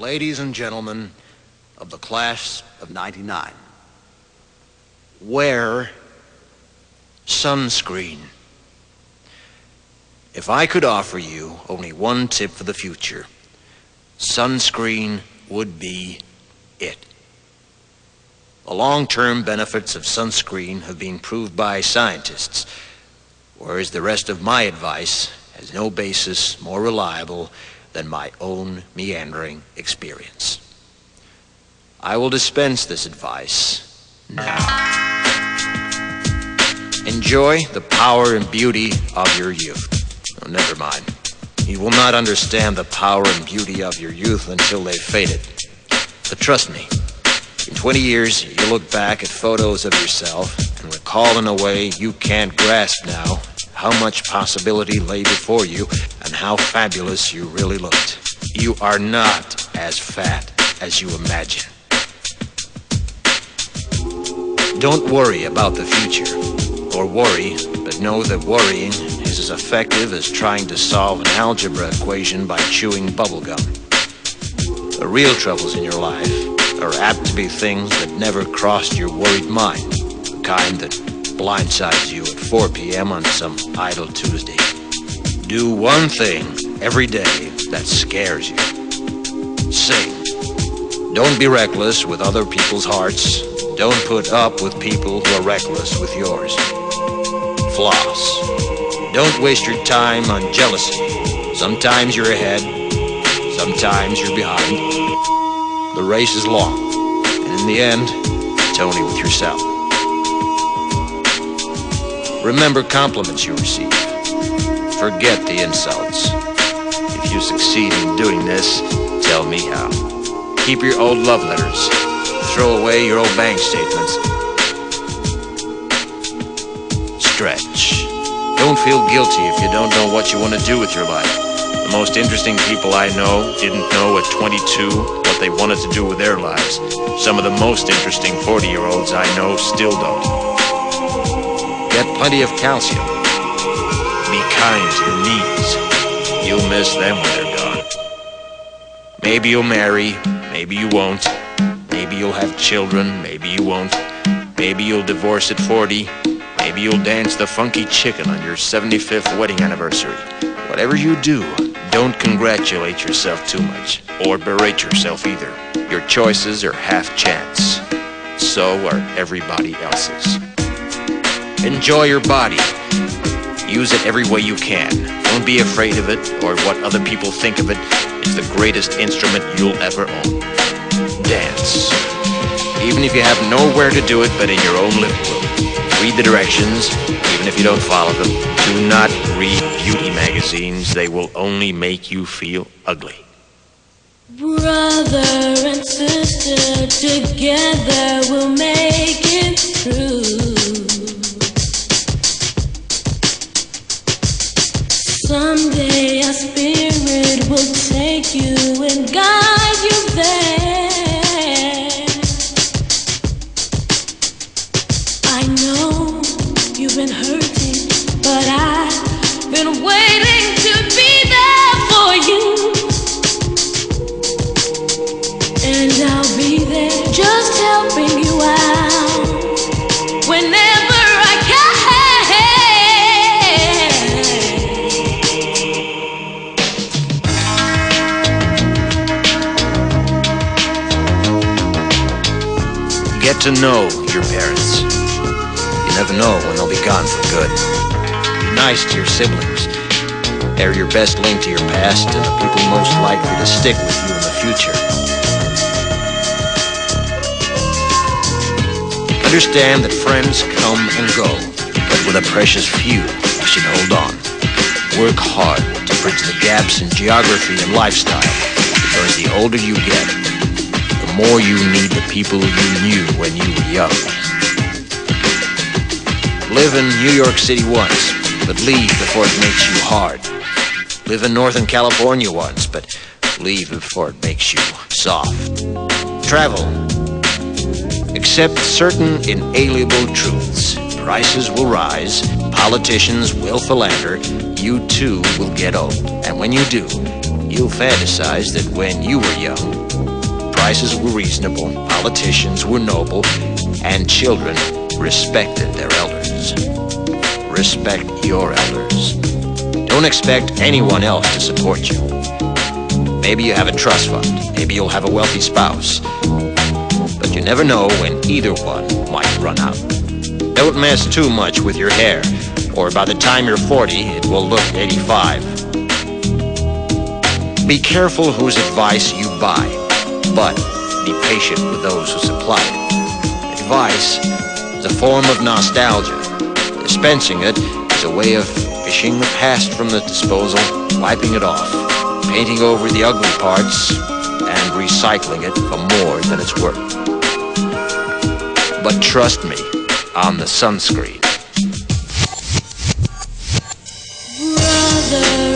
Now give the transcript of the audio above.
Ladies and gentlemen of the class of '99, wear sunscreen. If I could offer you only one tip for the future, sunscreen would be it. The long-term benefits of sunscreen have been proved by scientists, whereas the rest of my advice has no basis more reliable than my own meandering experience. I will dispense this advice now. Enjoy the power and beauty of your youth. Oh, never mind. You will not understand the power and beauty of your youth until they've faded. But trust me, in 20 years, you'll look back at photos of yourself and recall in a way you can't grasp now how much possibility lay before you and how fabulous you really looked. You are not as fat as you imagine. Don't worry about the future, or worry, but know that worrying is as effective as trying to solve an algebra equation by chewing bubblegum. The real troubles in your life are apt to be things that never crossed your worried mind, the kind that blindsides you at 4 p.m. on some idle Tuesday. Do one thing every day that scares you. Sing. Don't be reckless with other people's hearts. Don't put up with people who are reckless with yours. Floss. Don't waste your time on jealousy. Sometimes you're ahead, sometimes you're behind. The race is long, and in the end, it's only with yourself. Remember compliments you receive. Forget the insults. If you succeed in doing this, tell me how. Keep your old love letters. Throw away your old bank statements. Stretch. Don't feel guilty if you don't know what you want to do with your life. The most interesting people I know didn't know at 22 what they wanted to do with their lives. Some of the most interesting 40-year-olds I know still don't. Get plenty of calcium. Be kind to your knees. You'll miss them when they're gone. Maybe you'll marry, maybe you won't. Maybe you'll have children, maybe you won't. Maybe you'll divorce at 40. Maybe you'll dance the funky chicken on your 75th wedding anniversary. Whatever you do, don't congratulate yourself too much, or berate yourself either. Your choices are half chance. So are everybody else's. Enjoy your body. Use it every way you can. Don't be afraid of it or what other people think of it. It's the greatest instrument you'll ever own. Dance. Even if you have nowhere to do it but in your own living room. Read the directions, even if you don't follow them. Do not read beauty magazines. They will only make you feel ugly. Brother and sister, together we'll make it through. Someday our spirit will take you and guide you there. I know you've been hurting, but I've been waiting to be there for you. And I'll be there just helping you out whenever I can. Get to know your parents. You never know when they'll be gone for good. Be nice to your siblings. They're your best link to your past and the people most likely to stick with you in the future. Understand that friends come and go, but with a precious few, you should hold on. Work hard to bridge the gaps in geography and lifestyle, because the older you get, the more you need the people you knew when you were young. Live in New York City once, but leave before it makes you hard. Live in Northern California once, but leave before it makes you soft. Travel. Accept certain inalienable truths. Prices will rise, politicians will philander, you too will get old. And when you do, you'll fantasize that when you were young, prices were reasonable, politicians were noble, and children respected their elders. Respect your elders. Don't expect anyone else to support you. Maybe you have a trust fund, maybe you'll have a wealthy spouse, but you never know when either one might run out. Don't mess too much with your hair, or by the time you're 40, it will look 85. Be careful whose advice you buy, but be patient with those who supply it. Advice is a form of nostalgia. Dispensing it is a way of fishing the past from the disposal, wiping it off, painting over the ugly parts, and recycling it for more than it's worth. But trust me on the sunscreen. Brother